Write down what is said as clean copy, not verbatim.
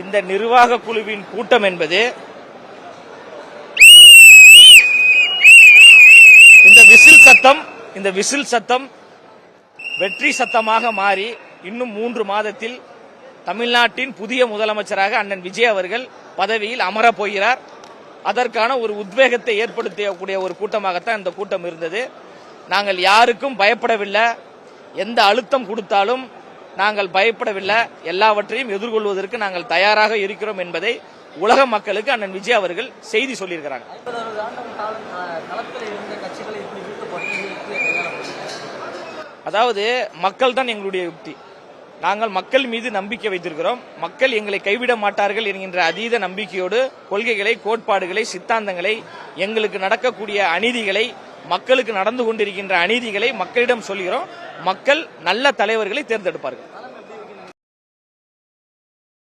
இந்த நிர்வாக குழுவின் கூட்டம் என்பது இந்த விசில் சத்தம் வெற்றி சத்தமாக மாறி இன்னும் 3 மாதத்தில் தமிழ்நாட்டின் புதிய முதலமைச்சராக அண்ணன் விஜய் அவர்கள் பதவியில் அமரப் போகிறார். அதற்கான ஒரு உத்வேகத்தை ஏற்படுத்தக்கூடிய ஒரு கூட்டமாகத்தான் இந்த கூட்டம் இருந்தது. நாங்கள் யாருக்கும் பயப்படவில்லை. எந்த அழுத்தம் கொடுத்தாலும் நாங்கள் பயப்படவில்லை. எல்லாவற்றையும் எதிர்கொள்வதற்கு நாங்கள் தயாராக இருக்கிறோம் என்பதை உலக மக்களுக்கு அண்ணன் விஜய் அவர்கள் செய்தி சொல்லியிருக்கிறாங்க. அதாவது மக்கள் தான் எங்களுடைய யுக்தி. நாங்கள் மக்கள் மீது நம்பிக்கை வைத்திருக்கிறோம். மக்கள் எங்களை கைவிட மாட்டார்கள் என்கின்ற அதீத நம்பிக்கையோடு கொள்கைகளை, கோட்பாடுகளை, சித்தாந்தங்களை, எங்களுக்கு நடக்கக்கூடிய அநீதிகளை, மக்களுக்கு நடந்து கொண்டிருக்கின்ற அநீதிகளை மக்களிடம் சொல்கிறோம். மக்கள் நல்ல தலைவர்களை தேர்ந்தெடுப்பார்கள்.